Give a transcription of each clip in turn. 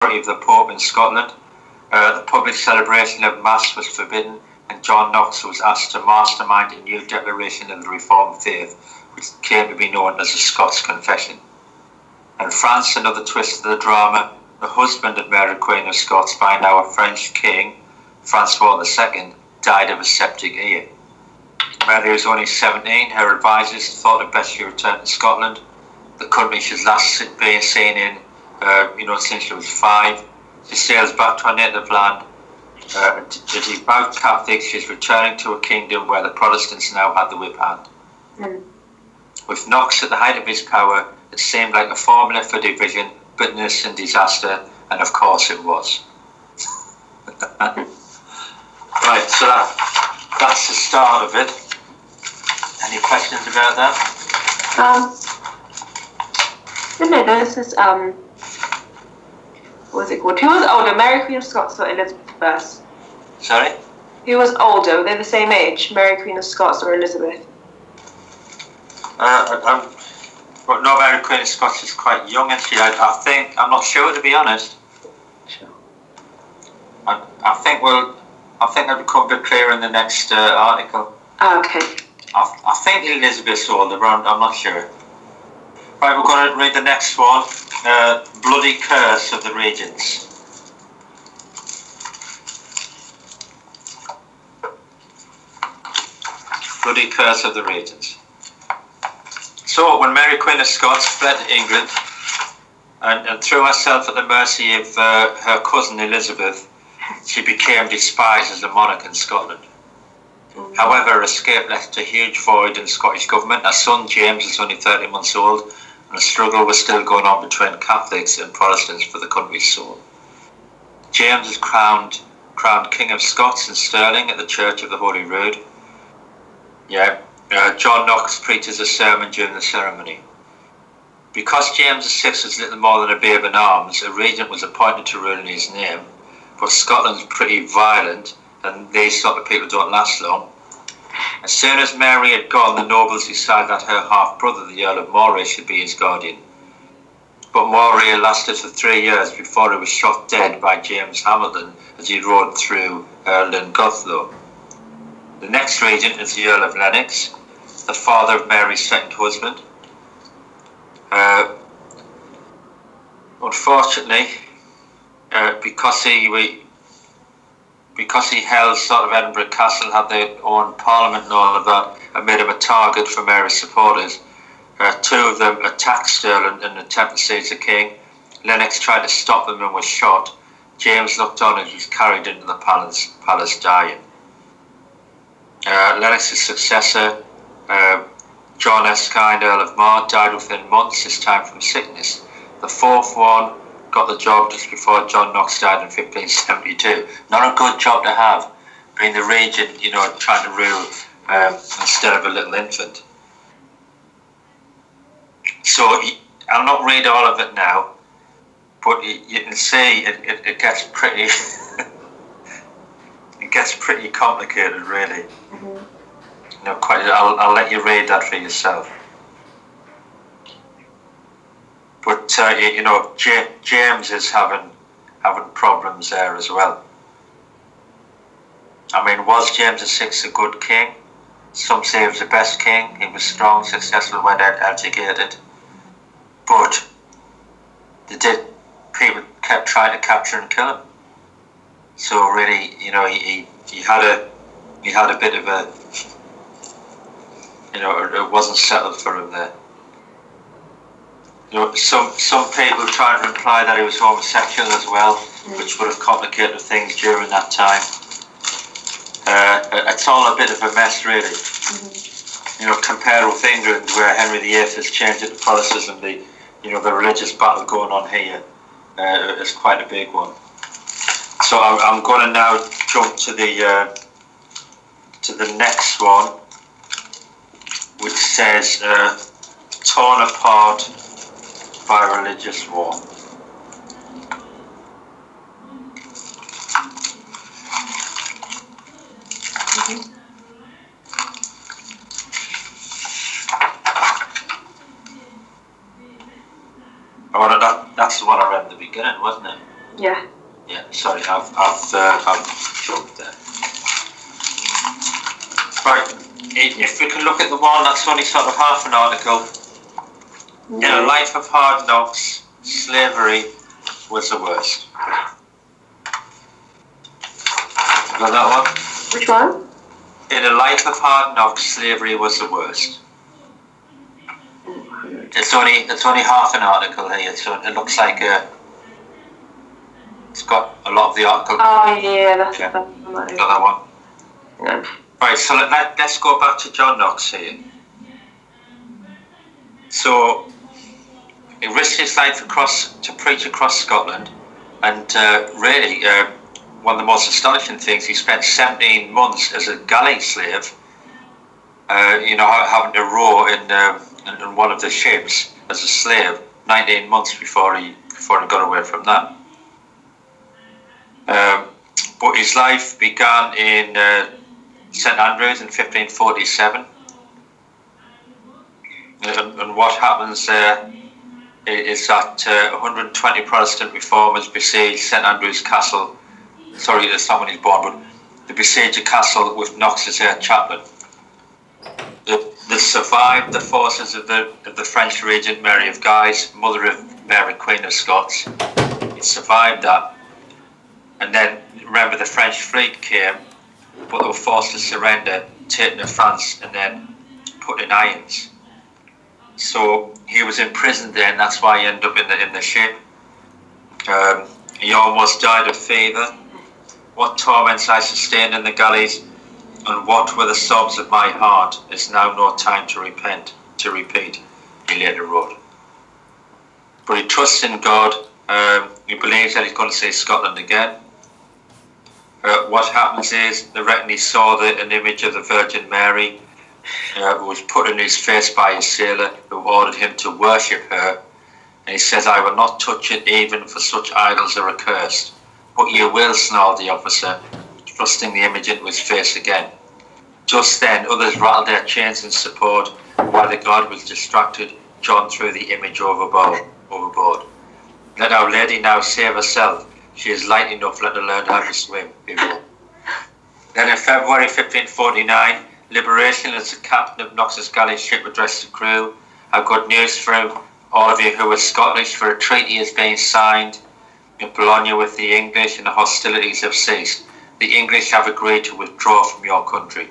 of the Pope in Scotland. The public celebration of Mass was forbidden, and John Knox was asked to mastermind a new declaration of the Reformed faith, which came to be known as the Scots Confession. In France, another twist of the drama, the husband of Mary Queen of Scots, by now a French king, Francois II, died of a septic ear. Mary was only 17. Her advisors thought it best she returned to Scotland, the country she's last been seen in, since she was 5. She sails back to her native land. A devout Catholic, she's returning to a kingdom where the Protestants now had the whip hand. With Knox at the height of his power, it seemed like a formula for division, bitterness and disaster, and of course it was. Right, so that's the start of it. Any questions about that? This is what was it called? Who was older, Mary Queen of Scots or Elizabeth? Sorry? Who was older? Were they the same age, Mary Queen of Scots or Elizabeth? No, Mary Queen of Scots is quite young, and I think, I'm not sure to be honest. Sure. I think it'll become a bit clearer in the next article. Okay. I think Elizabeth's older, but I'm not sure. Right, we're going to read the next one. Bloody Curse of the Regents. Bloody Curse of the Regents. So, when Mary Queen of Scots fled to England and threw herself at the mercy of her cousin Elizabeth, she became despised as a monarch in Scotland. However, her escape left a huge void in the Scottish government. Her son James was only 30 months old, and a struggle was still going on between Catholics and Protestants for the country's soul. James was crowned King of Scots in Stirling at the Church of the Holy Rood. John Knox preaches a sermon during the ceremony. Because James VI was little more than a babe in arms, a regent was appointed to rule in his name, but Scotland's pretty violent, and these sort of people don't last long. As soon as Mary had gone, the nobles decided that her half-brother, the Earl of Moray, should be his guardian. But Moray lasted for 3 years before he was shot dead by James Hamilton as he rode through Llangollen. The next regent is the Earl of Lennox, the father of Mary's second husband. Unfortunately, because he held sort of Edinburgh Castle, had their own parliament and all of that, and made him a target for Mary's supporters. 2 of them attacked Stirling in an attempt to seize the king. Lennox tried to stop them and was shot. James looked on as he was carried into the palace dying. Lennox's successor, John Erskine, Earl of Mar, died within months, this time from sickness. The 4th one got the job just before John Knox died in 1572. Not a good job to have, being the regent, trying to rule instead of a little infant. So I'll not read all of it now, but you can see it gets pretty it gets pretty complicated, really. I'll let you read that for yourself. But James is having problems there as well. I mean, was James VI a good king? Some say he was the best king. He was strong, successful when educated. But people kept trying to capture and kill him. So really, he had a bit of a, it wasn't settled for him there. Some people trying to imply that he was homosexual as well, which would have complicated things during that time. It's all a bit of a mess, really. Compared with England, where Henry VIII has changed it to Protestantism, the religious battle going on here is quite a big one. So I'm going to now jump to the next one, which says torn apart by religious war. Well, that's the one I read at the beginning, wasn't it? Yeah. Yeah, sorry, I've jumped there. Right, if we can look at the one that's only sort of half an article. In a life of hard knocks, slavery was the worst. Got that one? Which one? In a life of hard knocks, slavery was the worst. It's only half an article here, so it looks like it's got a lot of the article. Oh yeah, that's Yeah. that. Got that one? Yeah. Right, so let's go back to John Knox here. So he risked his life to preach across Scotland, and really one of the most astonishing things, he spent 17 months as a galley slave, having to row in one of the ships as a slave, 19 months before he got away from that. But his life began in St Andrews in 1547, and what happens there is that 120 Protestant reformers besieged St Andrews Castle. Sorry, that's not when he's born, but they besieged a castle with Knox as their chaplain. They survived the forces of the French regent Mary of Guise, mother of Mary Queen of Scots. He survived that, and then remember the French fleet came, but they were forced to surrender, taken to France, and then put in irons. So he was imprisoned there, and that's why he ended up in the ship. He almost died of fever. What torments I sustained in the galleys, and what were the sobs of my heart, is now no time to repeat, he later wrote. But he trusts in God. He believes that he's going to see Scotland again. What happens is, they reckon he saw an image of the Virgin Mary, who was put in his face by a sailor who ordered him to worship her. And he says, I will not touch it, even for such idols are accursed. But you will, snarled the officer, thrusting the image into his face again. Just then, others rattled their chains in support, while the god was distracted. John threw the image overboard. Let Our Lady now save herself. She is light enough, let her learn how to swim, he wrote. Then in February 1549, Liberation, as the captain of Knox's galley ship, addressed the crew. I've got news for all of you who are Scottish, for a treaty is being signed in Bologna with the English, and the hostilities have ceased. The English have agreed to withdraw from your country.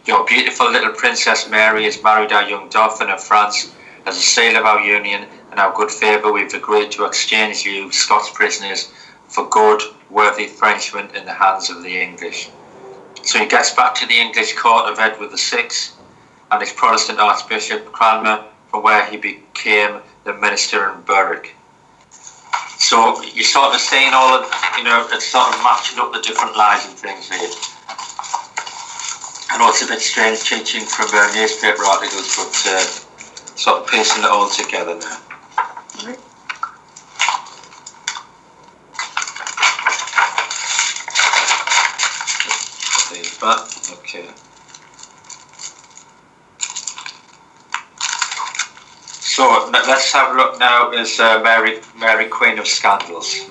Your beautiful little Princess Mary is married our young Dauphin of France. As a seal of our union and our good favour, we've agreed to exchange you, Scots prisoners, for good, worthy Frenchmen in the hands of the English. So he gets back to the English court of Edward VI and his Protestant Archbishop Cranmer, from where he became the minister in Berwick. So you're sort of seeing all of, it's sort of matching up the different lies and things here. I know it's a bit strange teaching from newspaper articles, but sort of piecing it all together now. Right. Okay. So let's have a look now as Mary Queen of Scandals.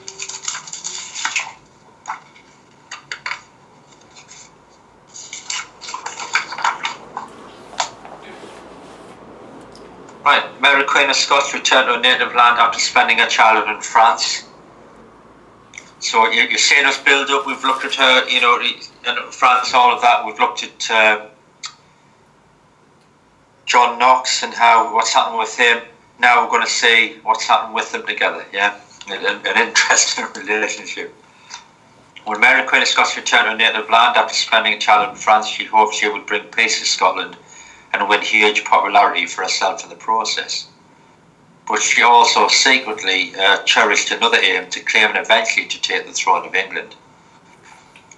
Right, Mary Queen of Scots returned to her native land after spending her childhood in France. So you're seeing us build up. We've looked at her, in France, all of that. We've looked at John Knox and what's happened with him. Now we're going to see what's happened with them together. Yeah, an interesting relationship. When Mary Queen of Scots returned to her native land after spending a childhood in France, she hoped she would bring peace to Scotland and win huge popularity for herself in the process. But she also secretly cherished another aim, to claim and eventually to take the throne of England.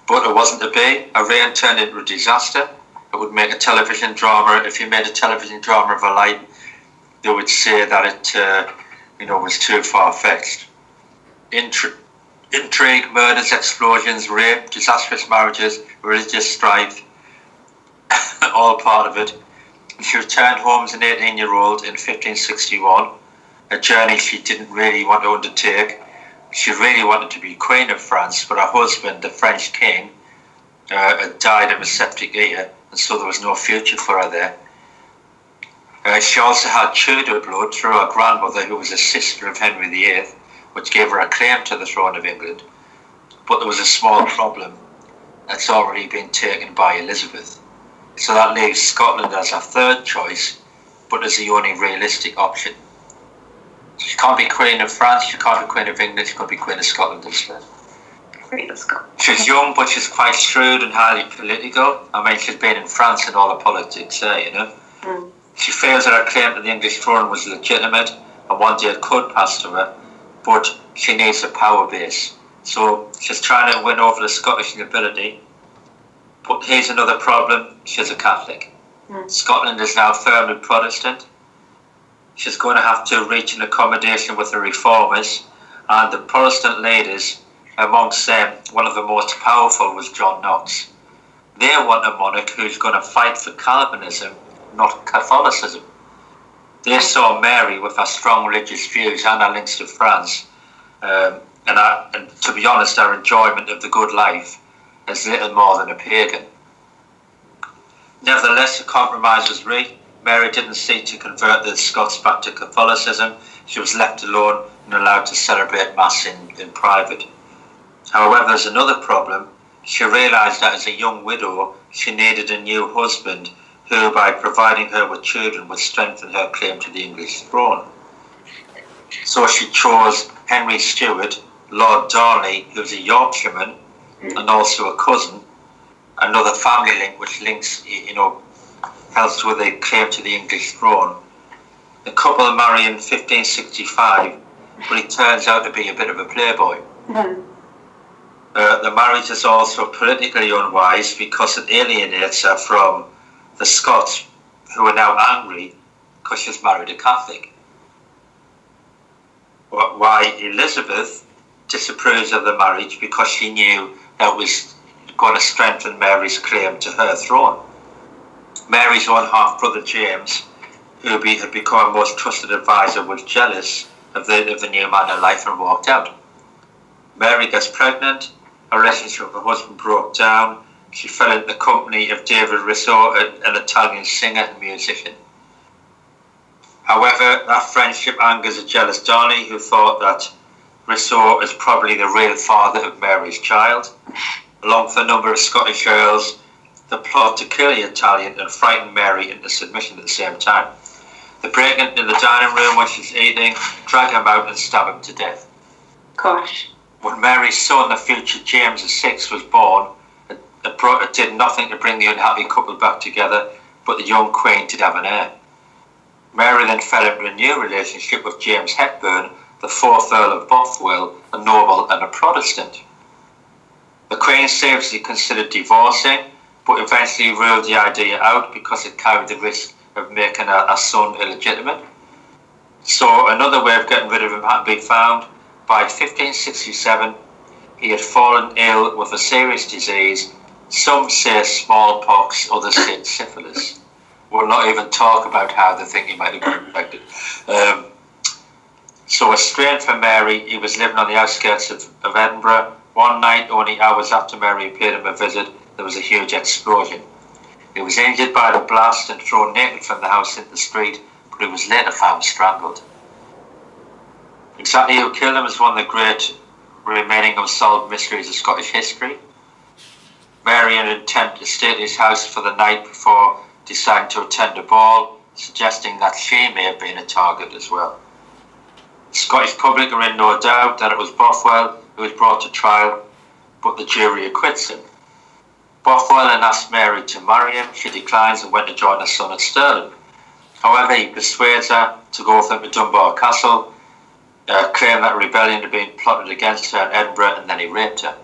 But it wasn't to be. Her reign turned into a disaster. It would make a television drama. If you made a television drama of her life, they would say that it was too far-fetched. Intrigue, murders, explosions, rape, disastrous marriages, religious strife, all part of it. She returned home as an 18-year-old in 1561, a journey she didn't really want to undertake. She really wanted to be Queen of France, but her husband, the French king, had died of a septic ear, and so there was no future for her there. She also had Tudor blood through her grandmother, who was a sister of Henry VIII, which gave her a claim to the throne of England. But there was a small problem. It's already been taken by Elizabeth. So that leaves Scotland as her third choice, but as the only realistic option. She can't be Queen of France, she can't be Queen of England, she can't be Queen of Scotland instead. Queen of Scotland. She's young, but she's quite shrewd and highly political. I mean, she's been in France and all the politics there, you know. Mm. She feels that her claim to the English throne was legitimate and one day it could pass to her, but she needs a power base. So she's trying to win over the Scottish nobility. But here's another problem, she's a Catholic. Mm. Scotland is now firmly Protestant. She's going to have to reach an accommodation with the reformers, and the Protestant leaders, amongst them, one of the most powerful was John Knox. They want a monarch who's going to fight for Calvinism, not Catholicism. They saw Mary with her strong religious views and her links to France, and to be honest, her enjoyment of the good life as little more than a pagan. Nevertheless, a compromise was reached. Mary didn't seek to convert the Scots back to Catholicism. She was left alone and allowed to celebrate Mass in private. However, there's another problem. She realised that as a young widow, she needed a new husband who, by providing her with children, would strengthen her claim to the English throne. So she chose Henry Stuart, Lord Darnley, who's a Yorkshireman and also a cousin, another family link which links, helps with a claim to the English throne. The couple marry in 1565, but he turns out to be a bit of a playboy. Mm. The marriage is also politically unwise because it alienates her from the Scots, who are now angry because she's married a Catholic. Why Elizabeth disapproves of the marriage because she knew that it was going to strengthen Mary's claim to her throne. Mary's own half-brother James, who had become her most trusted advisor, was jealous of the new man in life and walked out. Mary gets pregnant, her relationship with her husband broke down, she fell into the company of David Rousseau, an Italian singer and musician. However, that friendship angers a jealous Darnley, who thought that Rousseau is probably the real father of Mary's child. Along with a number of Scottish earls, the plot to kill the Italian and frighten Mary into submission at the same time. They break into the dining room when she's eating, drag him out and stab him to death. Gosh. When Mary's son, the future James VI, was born, it did nothing to bring the unhappy couple back together, but the young queen did have an heir. Mary then fell into a new relationship with James Hepburn, the 4th Earl of Bothwell, a noble and a Protestant. The Queen seriously considered divorcing, but eventually ruled the idea out because it carried the risk of making her son illegitimate. So another way of getting rid of him had been found. By 1567, he had fallen ill with a serious disease. Some say smallpox, others say syphilis. We'll not even talk about how they think he might have been infected. So estranged from Mary, he was living on the outskirts of Edinburgh. One night, only hours after Mary paid him a visit, there was a huge explosion. He was injured by the blast and thrown naked from the house into the street, but he was later found strangled. Exactly who killed him is one of the great remaining unsolved mysteries of Scottish history. Mary had attempted to stay at his house for the night before deciding to attend a ball, suggesting that she may have been a target as well. The Scottish public are in no doubt that it was Bothwell who was brought to trial, but the jury acquits him. Bothwell then asked Mary to marry him. She declines and went to join her son at Stirling. However, he persuades her to go with him to Dunbar Castle, claimed that a rebellion had been plotted against her in Edinburgh, and then he raped her.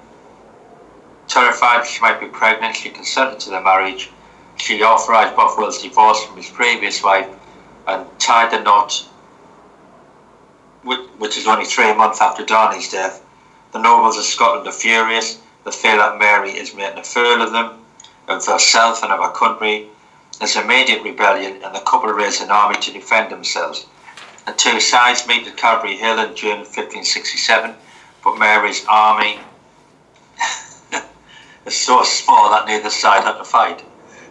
Terrified she might be pregnant, she consented to the marriage. She authorised Bothwell's divorce from his previous wife and tied the knot, which is only 3 months after Darnley's death. The nobles of Scotland are furious. They feel that Mary is making a fool of them, of herself and of her country. There's immediate rebellion, and the couple raise an army to defend themselves. The two sides meet at Calvary Hill in June 1567. but Mary's army is so small that neither side had to fight.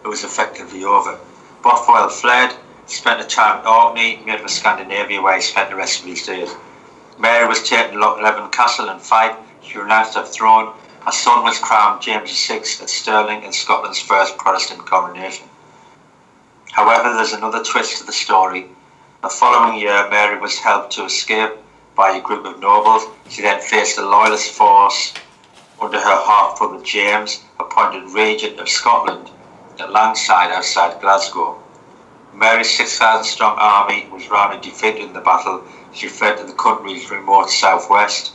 It was effectively over. Bothwell fled, spent a time at Orkney, made for Scandinavia, where he spent the rest of his days. Mary was taken to Lochleven Castle and Fife. She renounced her throne. Her son was crowned James VI at Stirling in Scotland's first Protestant coronation. However, there's another twist to the story. The following year, Mary was helped to escape by a group of nobles. She then faced a loyalist force under her half-brother James, appointed Regent of Scotland at Langside outside Glasgow. Mary's 6,000-strong army was roundly defeated in the battle. She fled to the country's remote southwest.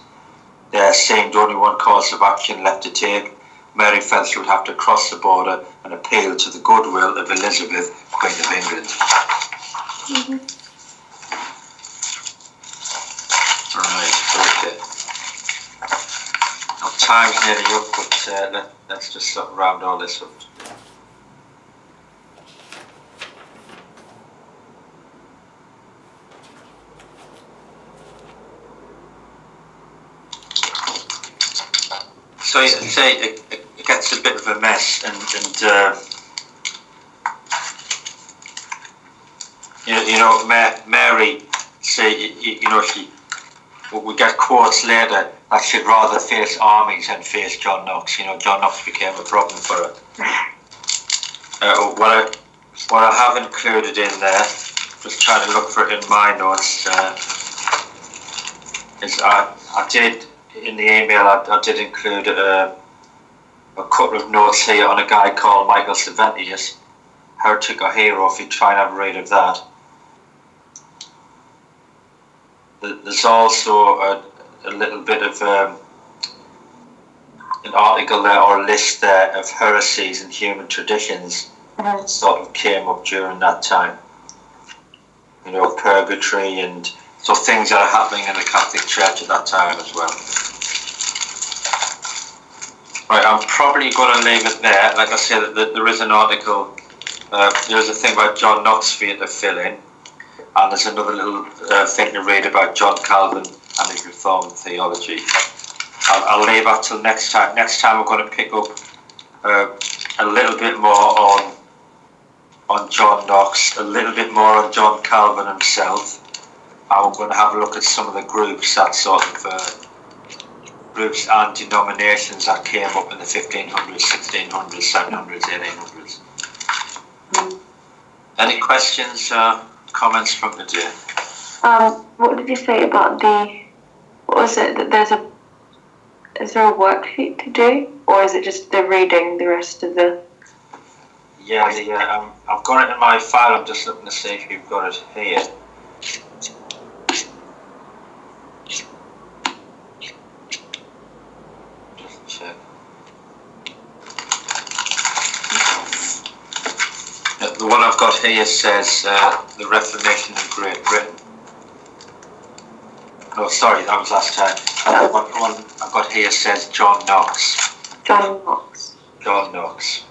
There seemed only one course of action left to take. Mary felt she would have to cross the border and appeal to the goodwill of Elizabeth, Queen of England. Right, okay. Now, time's nearly up, but let's just sort of round all this up. So you say it gets a bit of a mess, and you know, Mary say we get quotes later that she'd rather face armies than face John Knox. You know, John Knox became a problem for her. What I have included in there, just trying to look for it in my notes, is I did. In the email, I did include a couple of notes here on a guy called Michael Serventius, Heretic or Hero, if you try and have a read of that. There's also a little bit of an article there, or a list there, of heresies and human traditions that sort of came up during that time. You know, purgatory and so things that are happening in the Catholic Church at that time as well. Right, I'm probably going to leave it there. Like I said, there is an article, there's a thing about John Knox for you to fill in, and there's another little thing to read about John Calvin and his Reformed theology. I'll leave that till next time. Next time we're going to pick up a little bit more on John Knox, a little bit more on John Calvin himself, and we're going to have a look at some of the groups that sort of groups and denominations that came up in the 1500s, 1600s, 700s, 1800s. Any questions, comments from the day? What did you say about what was it, that is there a worksheet to do, or is it just the reading the rest of the... Yeah, I've got it in my file. I'm just looking to see if you've got it here. Check. The one I've got here says the Reformation in Great Britain. Oh, sorry, that was last time. The one I've got here says John Knox. John Knox. John Knox.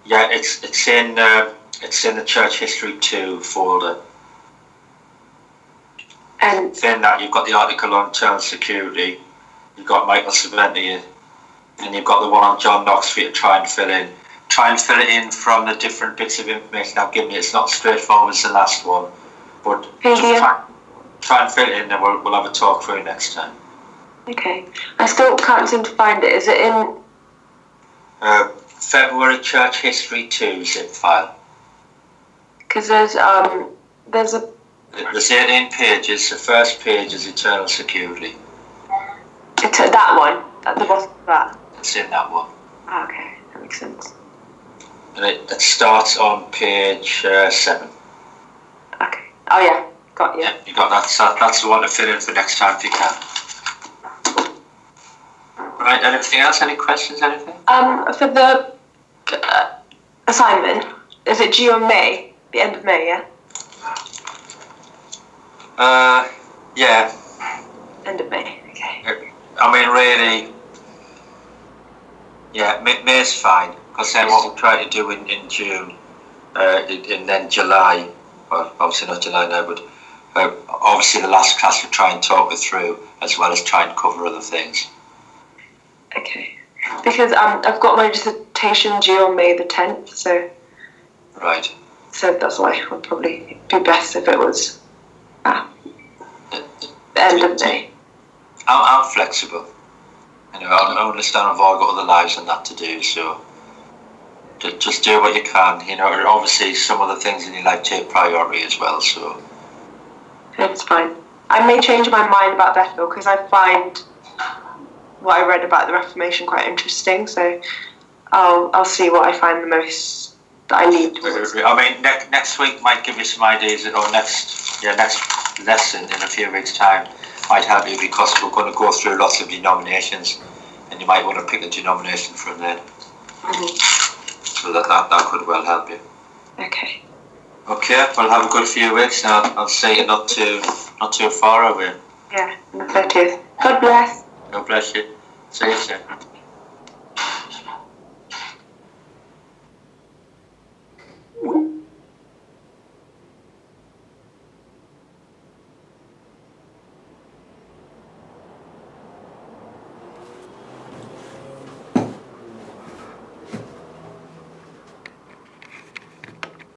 Yeah, it's in the Church History 2 folder. And then that you've got the article on child security, you've got Michael Serventius, and you've got the one on John Knox for you to try and fill in. Try and fill it in from the different bits of information I've given you. It's not straightforward as the last one, but just try and fill it in, and we'll have a talk through it next time. Okay. I still can't seem to find it. Is it in... February Church History 2 zip file. Because there's a... There's 18 pages. The first page is Eternal Security. It's that one, at the bottom of that. It's in that one. Oh, okay, that makes sense. And it starts on page 7. Okay. Oh yeah, got you. Yeah, you got that. So that's the one to fill in for next time if you can. Right. Anything else? Any questions? Anything? For the assignment, is it due in May? The end of May, yeah. Yeah. End of May. Okay. I mean, really, yeah, May's fine, because then what we'll try to do in June, and then July, well, obviously not July now, but Obviously, the last class we try and talk it through as well as try and cover other things. Okay. Because I've got my dissertation due on May the 10th, so. Right. So that's why it would probably be best if it was the end of May. I'm flexible. I understand I've all got other lives and that to do, so just do what you can. Obviously some other things in your life take priority as well, so. It's fine. I may change my mind about Bethel because I find what I read about the Reformation quite interesting, so I'll see what I find the most that I need towards. I mean, next week might give you some ideas, or next lesson in a few weeks' time might help you, because we're going to go through lots of denominations, and you might want to pick a denomination from there. So that could well help you. Okay. Okay, well, have a good few weeks, and I'll see you not too far away. Yeah, on the 30th. God bless. God bless you. See you soon.